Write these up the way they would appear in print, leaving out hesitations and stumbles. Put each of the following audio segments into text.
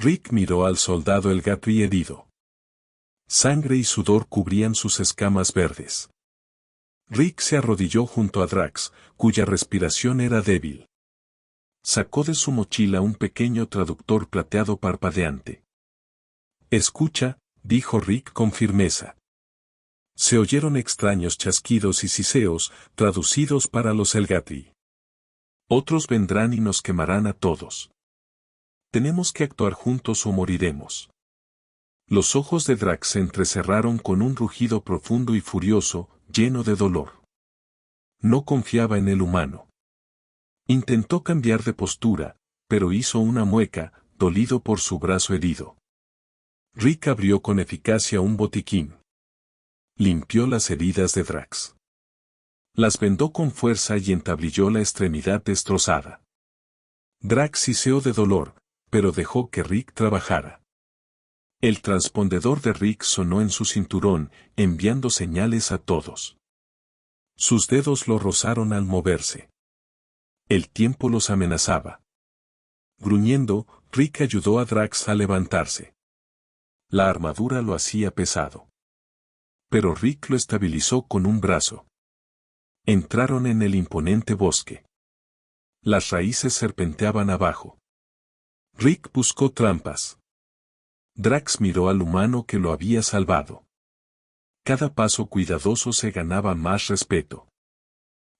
Rick miró al soldado Elgatri herido. Sangre y sudor cubrían sus escamas verdes. Rick se arrodilló junto a Drax, cuya respiración era débil. Sacó de su mochila un pequeño traductor plateado parpadeante. «Escucha», dijo Rick con firmeza. Se oyeron extraños chasquidos y siseos, traducidos para los Elgatri. «Otros vendrán y nos quemarán a todos. Tenemos que actuar juntos o moriremos». Los ojos de Drax se entrecerraron con un rugido profundo y furioso, lleno de dolor. No confiaba en el humano. Intentó cambiar de postura, pero hizo una mueca, dolido por su brazo herido. Rick abrió con eficacia un botiquín. Limpió las heridas de Drax. Las vendó con fuerza y entablilló la extremidad destrozada. Drax siseó de dolor, pero dejó que Rick trabajara. El transpondedor de Rick sonó en su cinturón, enviando señales a todos. Sus dedos lo rozaron al moverse. El tiempo los amenazaba. Gruñendo, Rick ayudó a Drax a levantarse. La armadura lo hacía pesado. Pero Rick lo estabilizó con un brazo. Entraron en el imponente bosque. Las raíces serpenteaban abajo. Rick buscó trampas. Drax miró al humano que lo había salvado. Cada paso cuidadoso se ganaba más respeto.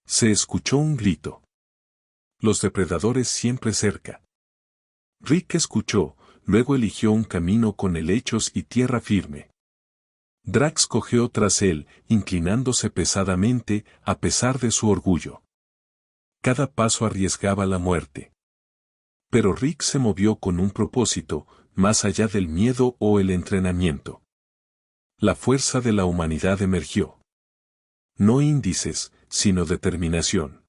Se escuchó un grito. Los depredadores siempre cerca. Rick escuchó, luego eligió un camino con helechos y tierra firme. Drax cojeó tras él, inclinándose pesadamente, a pesar de su orgullo. Cada paso arriesgaba la muerte. Pero Rick se movió con un propósito, más allá del miedo o el entrenamiento. La fuerza de la humanidad emergió. No índices, sino determinación.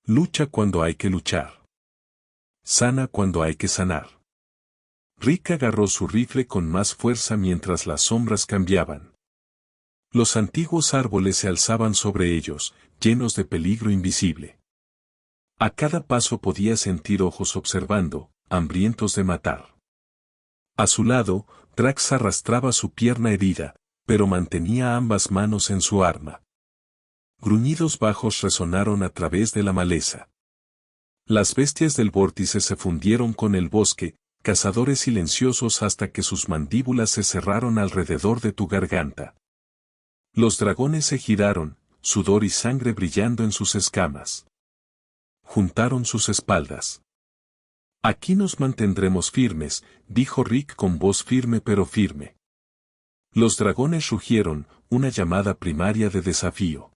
Lucha cuando hay que luchar. Sana cuando hay que sanar. Rick agarró su rifle con más fuerza mientras las sombras cambiaban. Los antiguos árboles se alzaban sobre ellos, llenos de peligro invisible. A cada paso podía sentir ojos observando, hambrientos de matar. A su lado, Drax arrastraba su pierna herida, pero mantenía ambas manos en su arma. Gruñidos bajos resonaron a través de la maleza. Las bestias del vórtice se fundieron con el bosque, cazadores silenciosos hasta que sus mandíbulas se cerraron alrededor de tu garganta. Los dragones se giraron, sudor y sangre brillando en sus escamas. Juntaron sus espaldas. «Aquí nos mantendremos firmes», dijo Rick con voz firme pero firme. Los dragones rugieron, una llamada primaria de desafío.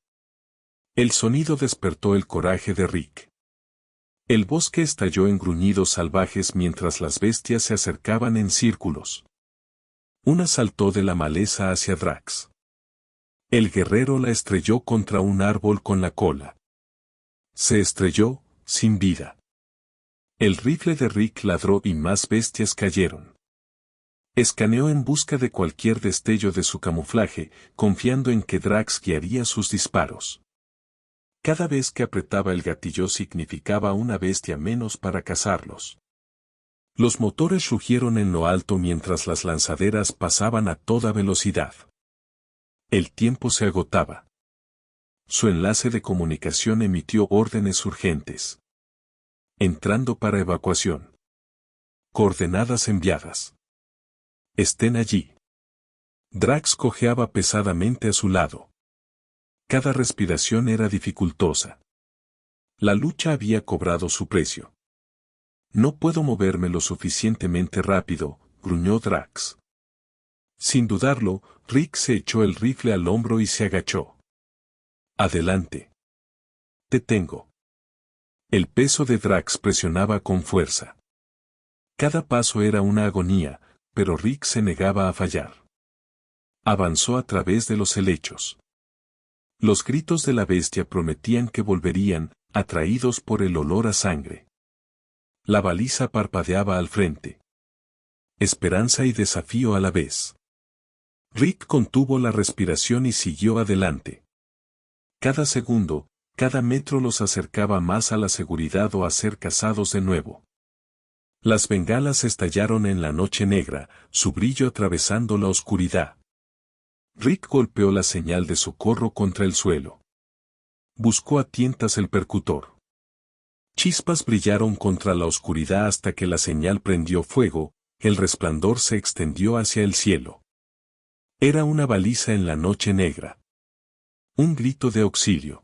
El sonido despertó el coraje de Rick. El bosque estalló en gruñidos salvajes mientras las bestias se acercaban en círculos. Una saltó de la maleza hacia Drax. El guerrero la estrelló contra un árbol con la cola. Se estrelló, sin vida. El rifle de Rick ladró y más bestias cayeron. Escaneó en busca de cualquier destello de su camuflaje, confiando en que Drax guiaría sus disparos. Cada vez que apretaba el gatillo significaba una bestia menos para cazarlos. Los motores rugieron en lo alto mientras las lanzaderas pasaban a toda velocidad. El tiempo se agotaba. Su enlace de comunicación emitió órdenes urgentes. Entrando para evacuación. Coordenadas enviadas. Estén allí. Drax cojeaba pesadamente a su lado. Cada respiración era dificultosa. La lucha había cobrado su precio. «No puedo moverme lo suficientemente rápido», gruñó Drax. Sin dudarlo, Rick se echó el rifle al hombro y se agachó. «Adelante. Te tengo». El peso de Drax presionaba con fuerza. Cada paso era una agonía, pero Rick se negaba a fallar. Avanzó a través de los helechos. Los gritos de la bestia prometían que volverían, atraídos por el olor a sangre. La baliza parpadeaba al frente. Esperanza y desafío a la vez. Rick contuvo la respiración y siguió adelante. Cada segundo, cada metro los acercaba más a la seguridad o a ser cazados de nuevo. Las bengalas estallaron en la noche negra, su brillo atravesando la oscuridad. Rick golpeó la señal de socorro contra el suelo. Buscó a tientas el percutor. Chispas brillaron contra la oscuridad hasta que la señal prendió fuego, el resplandor se extendió hacia el cielo. Era una baliza en la noche negra. Un grito de auxilio.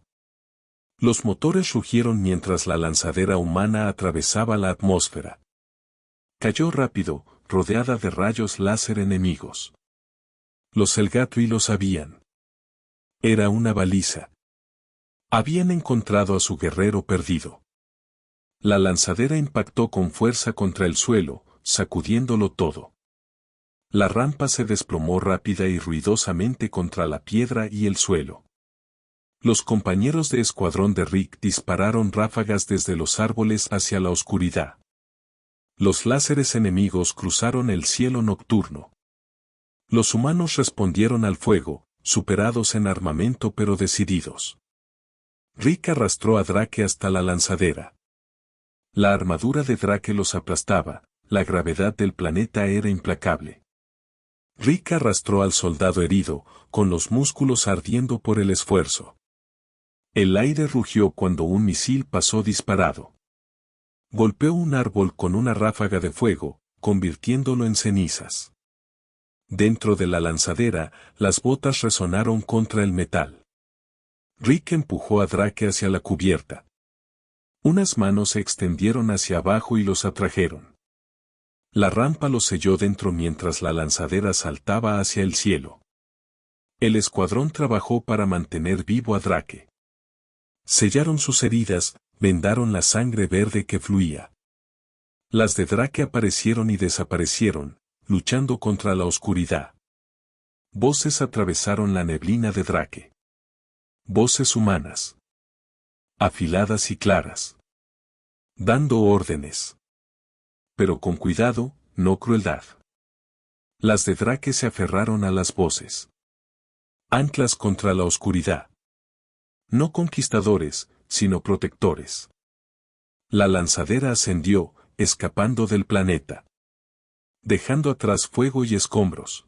Los motores rugieron mientras la lanzadera humana atravesaba la atmósfera. Cayó rápido, rodeada de rayos láser enemigos. Los Elgatri lo sabían. Era una baliza. Habían encontrado a su guerrero perdido. La lanzadera impactó con fuerza contra el suelo, sacudiéndolo todo. La rampa se desplomó rápida y ruidosamente contra la piedra y el suelo. Los compañeros de escuadrón de Rick dispararon ráfagas desde los árboles hacia la oscuridad. Los láseres enemigos cruzaron el cielo nocturno. Los humanos respondieron al fuego, superados en armamento pero decididos. Rick arrastró a Drake hasta la lanzadera. La armadura de Drake los aplastaba, la gravedad del planeta era implacable. Rick arrastró al soldado herido, con los músculos ardiendo por el esfuerzo. El aire rugió cuando un misil pasó disparado. Golpeó un árbol con una ráfaga de fuego, convirtiéndolo en cenizas. Dentro de la lanzadera, las botas resonaron contra el metal. Rick empujó a Drake hacia la cubierta. Unas manos se extendieron hacia abajo y los atrajeron. La rampa los selló dentro mientras la lanzadera saltaba hacia el cielo. El escuadrón trabajó para mantener vivo a Drake. Sellaron sus heridas, vendaron la sangre verde que fluía. Las de Drake aparecieron y desaparecieron, luchando contra la oscuridad. Voces atravesaron la neblina de Drake. Voces humanas. Afiladas y claras. Dando órdenes. Pero con cuidado, no crueldad. Las de Drake se aferraron a las voces. Anclas contra la oscuridad. No conquistadores, sino protectores. La lanzadera ascendió, escapando del planeta. Dejando atrás fuego y escombros.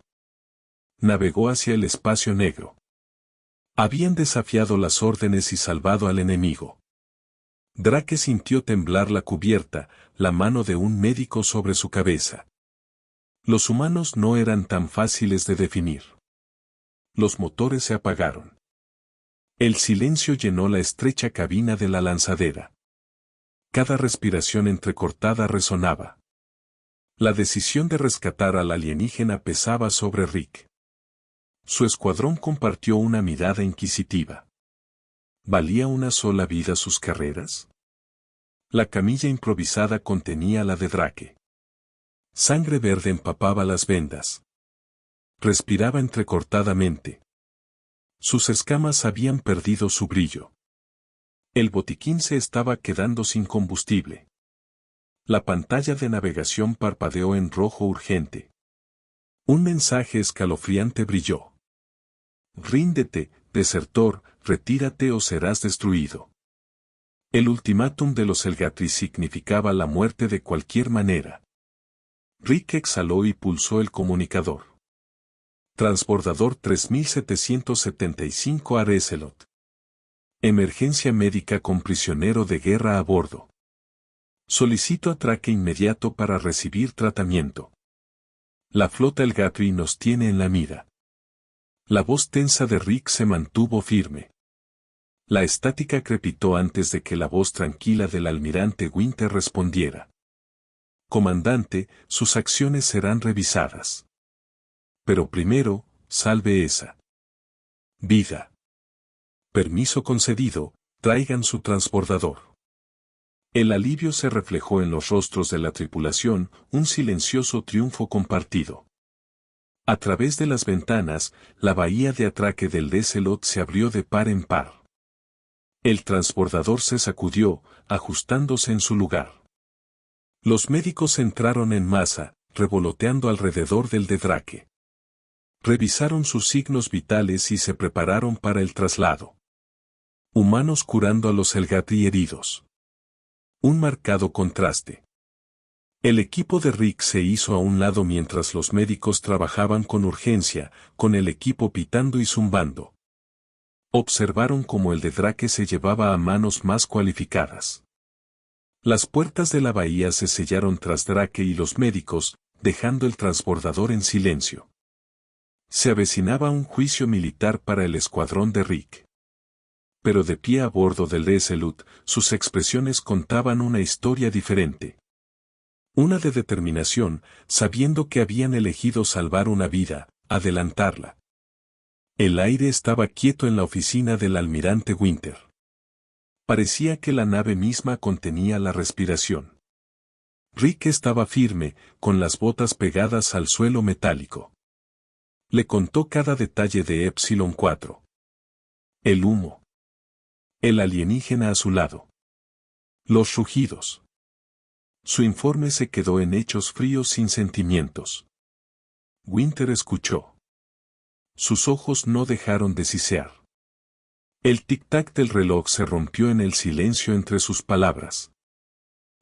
Navegó hacia el espacio negro. Habían desafiado las órdenes y salvado al enemigo. Drake sintió temblar la cubierta, la mano de un médico sobre su cabeza. Los humanos no eran tan fáciles de definir. Los motores se apagaron. El silencio llenó la estrecha cabina de la lanzadera. Cada respiración entrecortada resonaba. La decisión de rescatar al alienígena pesaba sobre Rick. Su escuadrón compartió una mirada inquisitiva. ¿Valía una sola vida sus carreras? La camilla improvisada contenía la de Drake. Sangre verde empapaba las vendas. Respiraba entrecortadamente. Sus escamas habían perdido su brillo. El botiquín se estaba quedando sin combustible. La pantalla de navegación parpadeó en rojo urgente. Un mensaje escalofriante brilló. Ríndete, desertor, retírate o serás destruido. El ultimátum de los Elgatri significaba la muerte de cualquier manera. Rick exhaló y pulsó el comunicador. Transbordador 3775 Areselot. Emergencia médica con prisionero de guerra a bordo. Solicito atraque inmediato para recibir tratamiento. La flota Elgatri nos tiene en la mira. La voz tensa de Rick se mantuvo firme. La estática crepitó antes de que la voz tranquila del almirante Winter respondiera. Comandante, sus acciones serán revisadas. Pero primero, salve esa vida. Permiso concedido, traigan su transbordador. El alivio se reflejó en los rostros de la tripulación, un silencioso triunfo compartido. A través de las ventanas, la bahía de atraque del Deselot se abrió de par en par. El transbordador se sacudió, ajustándose en su lugar. Los médicos entraron en masa, revoloteando alrededor del de Drake. Revisaron sus signos vitales y se prepararon para el traslado. Humanos curando a los Elgatri heridos. Un marcado contraste. El equipo de Rick se hizo a un lado mientras los médicos trabajaban con urgencia, con el equipo pitando y zumbando. Observaron cómo el de Drake se llevaba a manos más cualificadas. Las puertas de la bahía se sellaron tras Drake y los médicos, dejando el transbordador en silencio. Se avecinaba un juicio militar para el escuadrón de Rick. Pero de pie a bordo del Resolute, sus expresiones contaban una historia diferente. Una de determinación, sabiendo que habían elegido salvar una vida, adelantarla. El aire estaba quieto en la oficina del almirante Winter. Parecía que la nave misma contenía la respiración. Rick estaba firme, con las botas pegadas al suelo metálico. Le contó cada detalle de Epsilon 4. El humo. El alienígena a su lado. Los rugidos. Su informe se quedó en hechos fríos sin sentimientos. Winter escuchó. Sus ojos no dejaron de sisear. El tic-tac del reloj se rompió en el silencio entre sus palabras.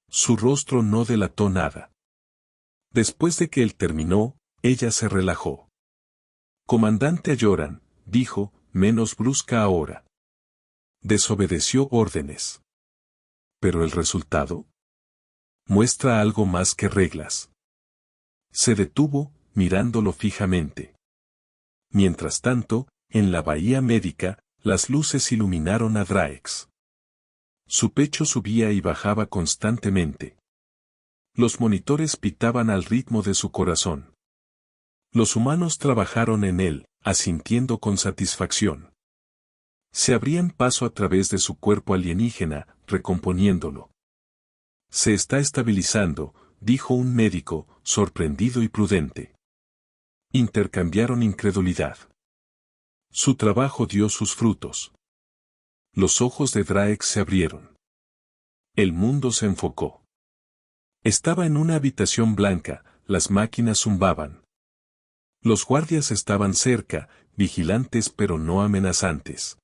Su rostro no delató nada. Después de que él terminó, ella se relajó. Comandante Ayoran, dijo, menos brusca ahora. Desobedeció órdenes. ¿Pero el resultado? Muestra algo más que reglas. Se detuvo, mirándolo fijamente. Mientras tanto, en la bahía médica, las luces iluminaron a Drax. Su pecho subía y bajaba constantemente. Los monitores pitaban al ritmo de su corazón. Los humanos trabajaron en él, asintiendo con satisfacción. Se abrían paso a través de su cuerpo alienígena, recomponiéndolo. Se está estabilizando, dijo un médico, sorprendido y prudente. Intercambiaron incredulidad. Su trabajo dio sus frutos. Los ojos de Drax se abrieron. El mundo se enfocó. Estaba en una habitación blanca, las máquinas zumbaban. Los guardias estaban cerca, vigilantes pero no amenazantes.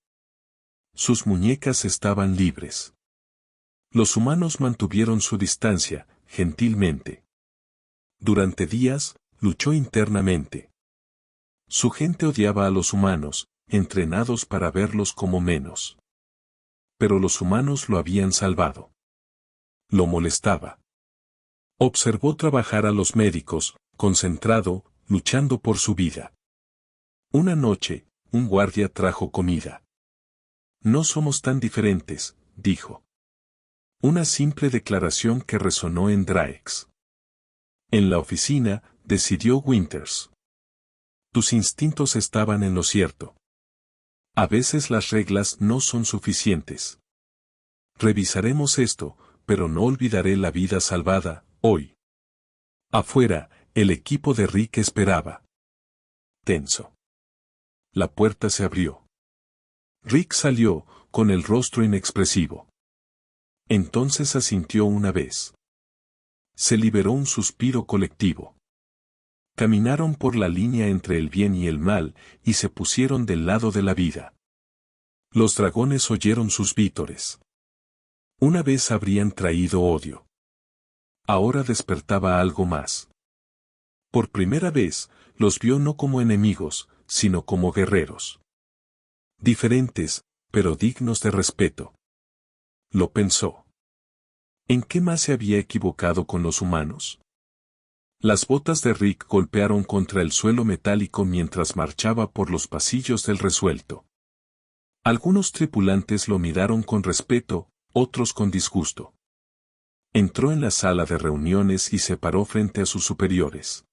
Sus muñecas estaban libres. Los humanos mantuvieron su distancia, gentilmente. Durante días, luchó internamente. Su gente odiaba a los humanos, entrenados para verlos como menos. Pero los humanos lo habían salvado. Lo molestaba. Observó trabajar a los médicos, concentrado, luchando por su vida. Una noche, un guardia trajo comida. No somos tan diferentes, dijo. Una simple declaración que resonó en Drax. En la oficina, decidió Winters. Tus instintos estaban en lo cierto. A veces las reglas no son suficientes. Revisaremos esto, pero no olvidaré la vida salvada, hoy. Afuera, el equipo de Rick esperaba. Tenso. La puerta se abrió. Rick salió, con el rostro inexpresivo. Entonces asintió una vez. Se liberó un suspiro colectivo. Caminaron por la línea entre el bien y el mal, y se pusieron del lado de la vida. Los dragones oyeron sus vítores. Una vez habrían traído odio. Ahora despertaba algo más. Por primera vez, los vio no como enemigos, sino como guerreros. Diferentes, pero dignos de respeto. Lo pensó. ¿En qué más se había equivocado con los humanos? Las botas de Rick golpearon contra el suelo metálico mientras marchaba por los pasillos del resuelto. Algunos tripulantes lo miraron con respeto, otros con disgusto. Entró en la sala de reuniones y se paró frente a sus superiores.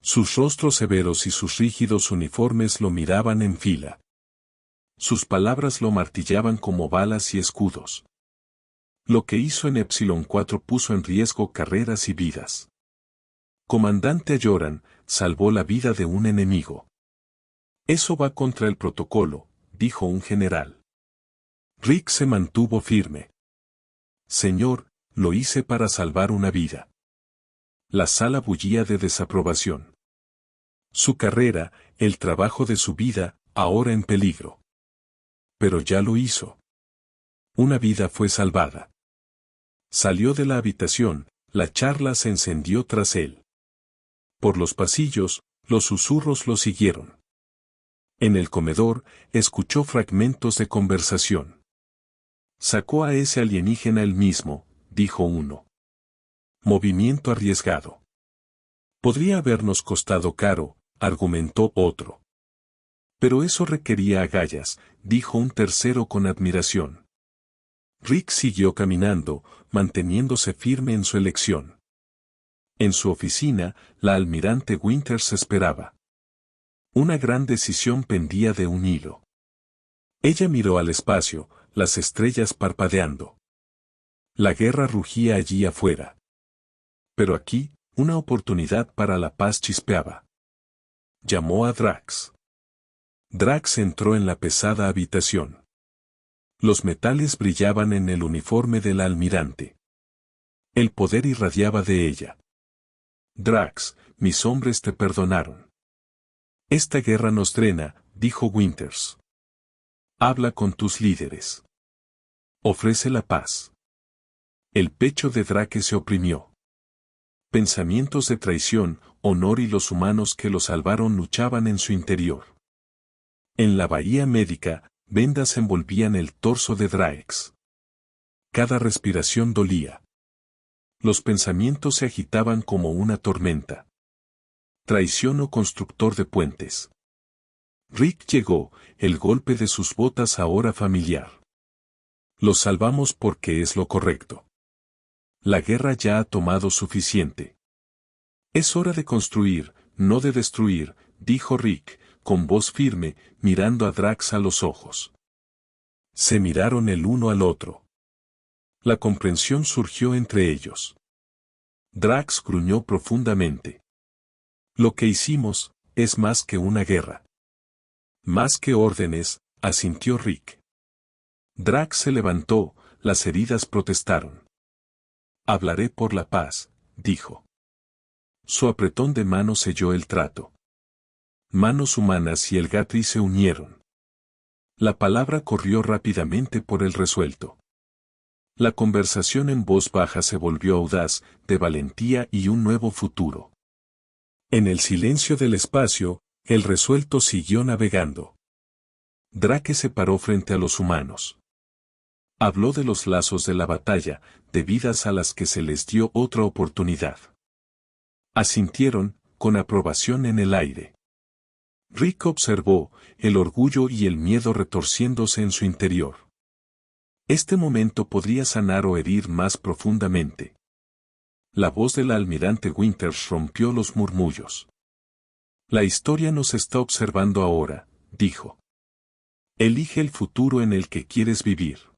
Sus rostros severos y sus rígidos uniformes lo miraban en fila. Sus palabras lo martillaban como balas y escudos. Lo que hizo en Epsilon 4 puso en riesgo carreras y vidas. Comandante Ayoran, salvó la vida de un enemigo. Eso va contra el protocolo, dijo un general. Rick se mantuvo firme. Señor, lo hice para salvar una vida. La sala bullía de desaprobación. Su carrera, el trabajo de su vida, ahora en peligro. Pero ya lo hizo. Una vida fue salvada. Salió de la habitación, La charla se encendió tras él. Por los pasillos, los susurros lo siguieron. En el comedor, escuchó fragmentos de conversación. Sacó a ese alienígena él mismo, dijo uno. Movimiento arriesgado. Podría habernos costado caro, argumentó otro. Pero eso requería agallas, dijo un tercero con admiración. Rick siguió caminando, manteniéndose firme en su elección. En su oficina, la almirante Winters esperaba. Una gran decisión pendía de un hilo. Ella miró al espacio, las estrellas parpadeando. La guerra rugía allí afuera. Pero aquí, una oportunidad para la paz chispeaba. Llamó a Drax. Drax entró en la pesada habitación. Los metales brillaban en el uniforme de la almirante. El poder irradiaba de ella. Drax, mis hombres te perdonaron. Esta guerra nos drena, dijo Winters. Habla con tus líderes. Ofrece la paz. El pecho de Drax se oprimió. Pensamientos de traición, honor y los humanos que lo salvaron luchaban en su interior. En la bahía médica, vendas envolvían el torso de Drax. Cada respiración dolía. Los pensamientos se agitaban como una tormenta. Traición o constructor de puentes. Rick llegó, el golpe de sus botas ahora familiar. Los salvamos porque es lo correcto. La guerra ya ha tomado suficiente. Es hora de construir, no de destruir, dijo Rick, con voz firme, mirando a Drax a los ojos. Se miraron el uno al otro. La comprensión surgió entre ellos. Drax gruñó profundamente. Lo que hicimos, es más que una guerra. Más que órdenes, asintió Rick. Drax se levantó, las heridas protestaron. Hablaré por la paz, dijo. Su apretón de manos selló el trato. Manos humanas y el Gatri se unieron. La palabra corrió rápidamente por el resuelto. La conversación en voz baja se volvió audaz, de valentía y un nuevo futuro. En el silencio del espacio, el resuelto siguió navegando. Drake se paró frente a los humanos. Habló de los lazos de la batalla, de vidas a las que se les dio otra oportunidad. Asintieron, con aprobación en el aire. Rick observó, el orgullo y el miedo retorciéndose en su interior. Este momento podría sanar o herir más profundamente. La voz del almirante Winters rompió los murmullos. La historia nos está observando ahora, dijo. Elige el futuro en el que quieres vivir.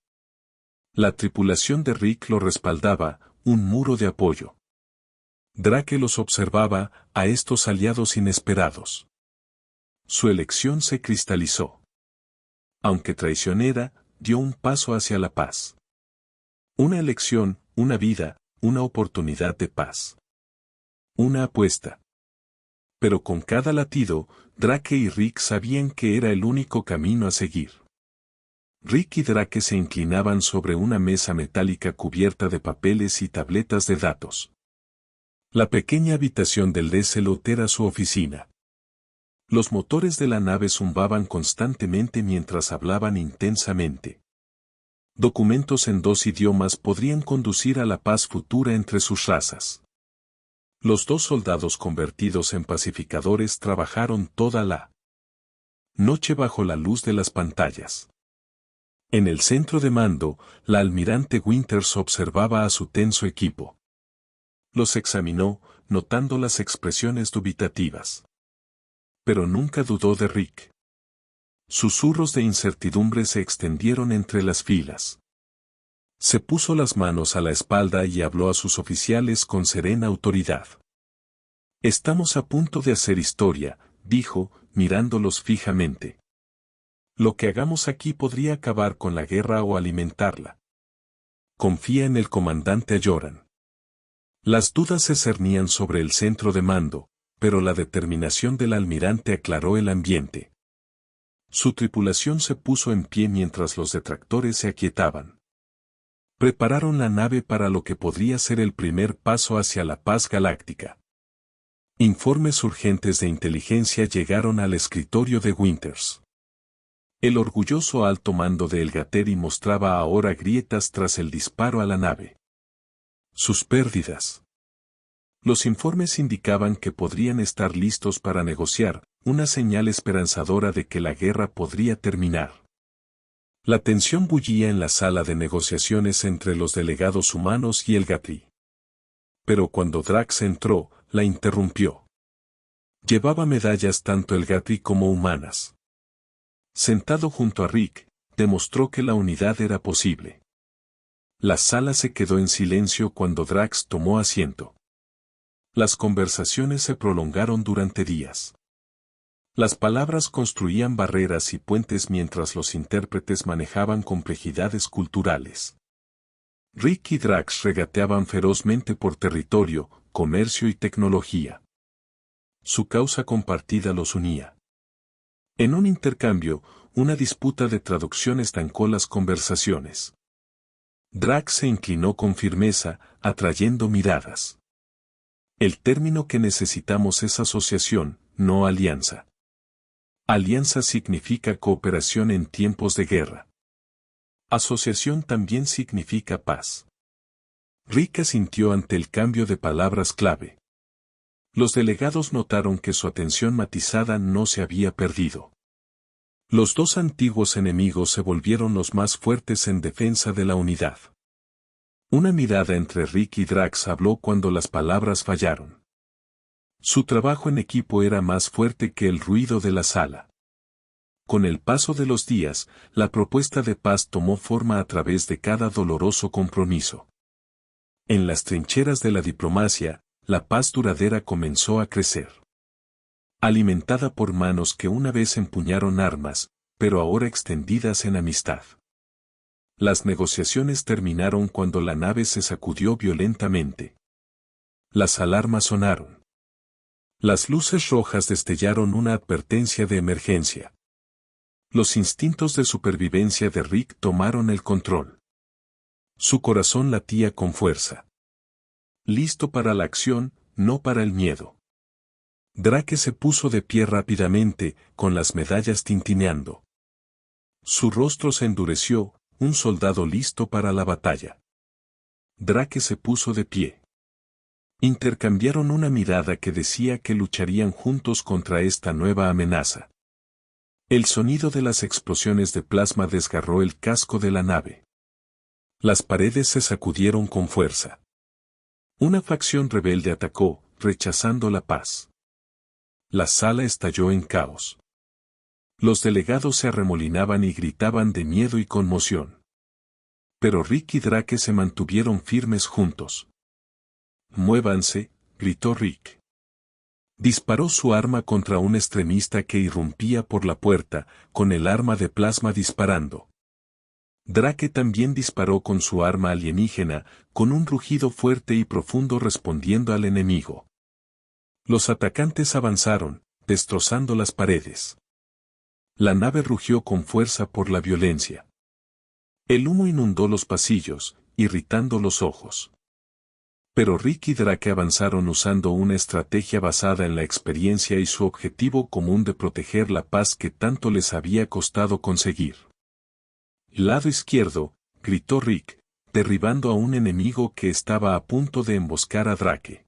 La tripulación de Rick lo respaldaba, un muro de apoyo. Drake los observaba, a estos aliados inesperados. Su elección se cristalizó. Aunque traicionera, dio un paso hacia la paz. Una elección, una vida, una oportunidad de paz. Una apuesta. Pero con cada latido, Drake y Rick sabían que era el único camino a seguir. Rick y Drake se inclinaban sobre una mesa metálica cubierta de papeles y tabletas de datos. La pequeña habitación del Decelot era su oficina. Los motores de la nave zumbaban constantemente mientras hablaban intensamente. Documentos en 2 idiomas podrían conducir a la paz futura entre sus razas. Los 2 soldados convertidos en pacificadores trabajaron toda la noche bajo la luz de las pantallas. En el centro de mando, la almirante Winters observaba a su tenso equipo. Los examinó, notando las expresiones dubitativas. Pero nunca dudó de Rick. Susurros de incertidumbre se extendieron entre las filas. Se puso las manos a la espalda y habló a sus oficiales con serena autoridad. Estamos a punto de hacer historia, dijo, mirándolos fijamente. Lo que hagamos aquí podría acabar con la guerra o alimentarla. Confía en el comandante Ayoran. Las dudas se cernían sobre el centro de mando, pero la determinación del almirante aclaró el ambiente. Su tripulación se puso en pie mientras los detractores se aquietaban. Prepararon la nave para lo que podría ser el primer paso hacia la paz galáctica. Informes urgentes de inteligencia llegaron al escritorio de Winters. El orgulloso alto mando de Elgateri mostraba ahora grietas tras el disparo a la nave. Sus pérdidas. Los informes indicaban que podrían estar listos para negociar, una señal esperanzadora de que la guerra podría terminar. La tensión bullía en la sala de negociaciones entre los delegados humanos y Elgateri. Pero cuando Drax entró, la interrumpió. Llevaba medallas tanto Elgateri como humanas. Sentado junto a Rick, demostró que la unidad era posible. La sala se quedó en silencio cuando Drax tomó asiento. Las conversaciones se prolongaron durante días. Las palabras construían barreras y puentes mientras los intérpretes manejaban complejidades culturales. Rick y Drax regateaban ferozmente por territorio, comercio y tecnología. Su causa compartida los unía. En un intercambio, una disputa de traducción estancó las conversaciones. Drax se inclinó con firmeza, atrayendo miradas. El término que necesitamos es asociación, no alianza. Alianza significa cooperación en tiempos de guerra. Asociación también significa paz. Rick asintió ante el cambio de palabras clave. Los delegados notaron que su atención matizada no se había perdido. Los dos antiguos enemigos se volvieron los más fuertes en defensa de la unidad. Una mirada entre Rick y Drax habló cuando las palabras fallaron. Su trabajo en equipo era más fuerte que el ruido de la sala. Con el paso de los días, la propuesta de paz tomó forma a través de cada doloroso compromiso. En las trincheras de la diplomacia, la paz duradera comenzó a crecer. Alimentada por manos que una vez empuñaron armas, pero ahora extendidas en amistad. Las negociaciones terminaron cuando la nave se sacudió violentamente. Las alarmas sonaron. Las luces rojas destellaron una advertencia de emergencia. Los instintos de supervivencia de Rick tomaron el control. Su corazón latía con fuerza. Listo para la acción, no para el miedo. Drake se puso de pie rápidamente, con las medallas tintineando. Su rostro se endureció, un soldado listo para la batalla. Drake se puso de pie. Intercambiaron una mirada que decía que lucharían juntos contra esta nueva amenaza. El sonido de las explosiones de plasma desgarró el casco de la nave. Las paredes se sacudieron con fuerza. Una facción rebelde atacó, rechazando la paz. La sala estalló en caos. Los delegados se arremolinaban y gritaban de miedo y conmoción. Pero Rick y Drake se mantuvieron firmes juntos. «Muévanse», gritó Rick. Disparó su arma contra un extremista que irrumpía por la puerta, con el arma de plasma disparando. Drake también disparó con su arma alienígena, con un rugido fuerte y profundo respondiendo al enemigo. Los atacantes avanzaron, destrozando las paredes. La nave rugió con fuerza por la violencia. El humo inundó los pasillos, irritando los ojos. Pero Rick y Drake avanzaron usando una estrategia basada en la experiencia y su objetivo común de proteger la paz que tanto les había costado conseguir. «Lado izquierdo», gritó Rick, derribando a un enemigo que estaba a punto de emboscar a Drake.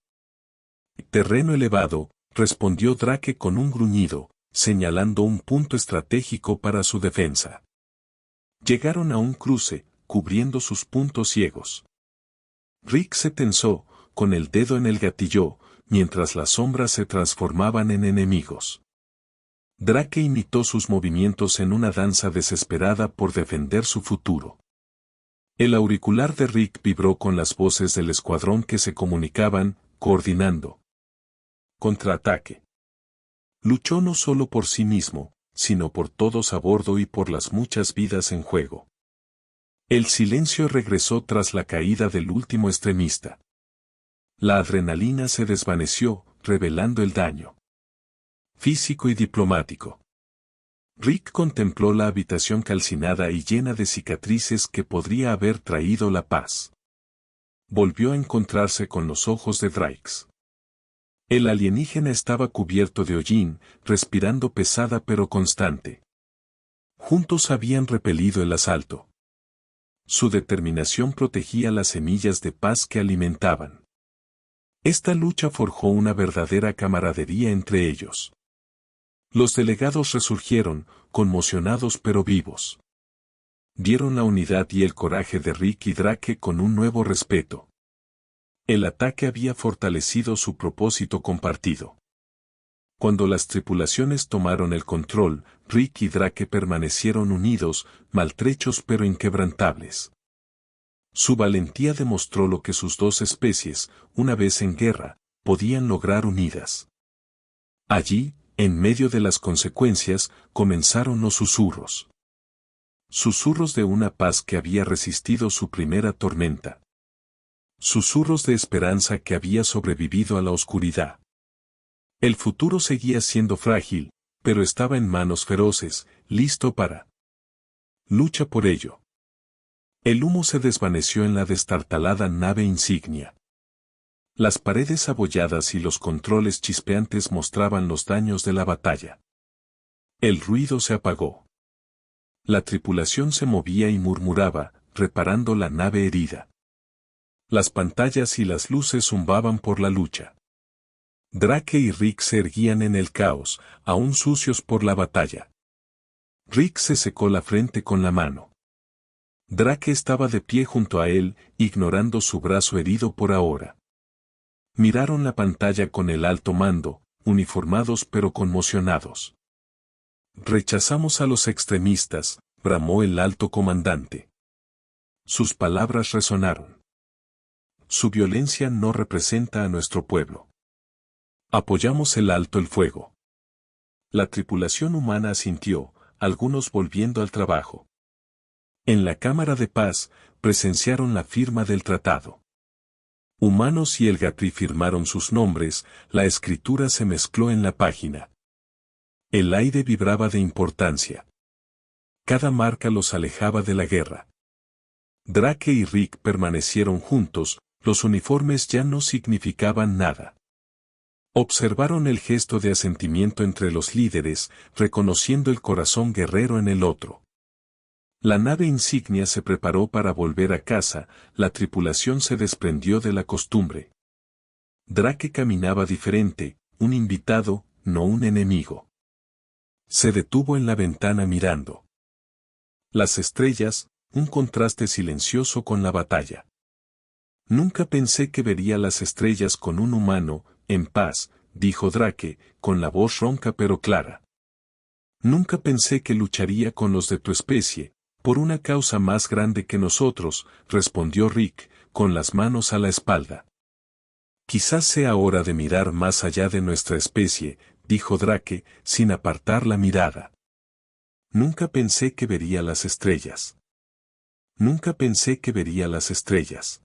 «Terreno elevado», respondió Drake con un gruñido, señalando un punto estratégico para su defensa. Llegaron a un cruce, cubriendo sus puntos ciegos. Rick se tensó, con el dedo en el gatillo, mientras las sombras se transformaban en enemigos. Drake imitó sus movimientos en una danza desesperada por defender su futuro. El auricular de Rick vibró con las voces del escuadrón que se comunicaban, coordinando. Contraataque. Luchó no solo por sí mismo, sino por todos a bordo y por las muchas vidas en juego. El silencio regresó tras la caída del último extremista. La adrenalina se desvaneció, revelando el daño físico y diplomático. Rick contempló la habitación calcinada y llena de cicatrices que podría haber traído la paz. Volvió a encontrarse con los ojos de Drakes. El alienígena estaba cubierto de hollín, respirando pesada pero constante. Juntos habían repelido el asalto. Su determinación protegía las semillas de paz que alimentaban. Esta lucha forjó una verdadera camaradería entre ellos. Los delegados resurgieron, conmocionados pero vivos. Vieron la unidad y el coraje de Rick y Drake con un nuevo respeto. El ataque había fortalecido su propósito compartido. Cuando las tripulaciones tomaron el control, Rick y Drake permanecieron unidos, maltrechos pero inquebrantables. Su valentía demostró lo que sus dos especies, una vez en guerra, podían lograr unidas. Allí, en medio de las consecuencias, comenzaron los susurros. Susurros de una paz que había resistido su primera tormenta. Susurros de esperanza que había sobrevivido a la oscuridad. El futuro seguía siendo frágil, pero estaba en manos feroces, listo para lucha por ello. El humo se desvaneció en la destartalada nave insignia. Las paredes abolladas y los controles chispeantes mostraban los daños de la batalla. El ruido se apagó. La tripulación se movía y murmuraba, reparando la nave herida. Las pantallas y las luces zumbaban por la lucha. Drake y Rick se erguían en el caos, aún sucios por la batalla. Rick se secó la frente con la mano. Drake estaba de pie junto a él, ignorando su brazo herido por ahora. Miraron la pantalla con el alto mando, uniformados pero conmocionados. Rechazamos a los extremistas, bramó el alto comandante. Sus palabras resonaron. Su violencia no representa a nuestro pueblo. Apoyamos el alto el fuego. La tripulación humana asintió, algunos volviendo al trabajo. En la Cámara de Paz, presenciaron la firma del tratado. Humanos y el Gatri firmaron sus nombres, la escritura se mezcló en la página. El aire vibraba de importancia. Cada marca los alejaba de la guerra. Drake y Rick permanecieron juntos, los uniformes ya no significaban nada. Observaron el gesto de asentimiento entre los líderes, reconociendo el corazón guerrero en el otro. La nave insignia se preparó para volver a casa, la tripulación se desprendió de la costumbre. Drake caminaba diferente, un invitado, no un enemigo. Se detuvo en la ventana mirando. Las estrellas, un contraste silencioso con la batalla. Nunca pensé que vería las estrellas con un humano, en paz, dijo Drake, con la voz ronca pero clara. Nunca pensé que lucharía con los de tu especie, por una causa más grande que nosotros, respondió Rick, con las manos a la espalda. Quizás sea hora de mirar más allá de nuestra especie, dijo Drake, sin apartar la mirada. Nunca pensé que vería las estrellas. Nunca pensé que vería las estrellas.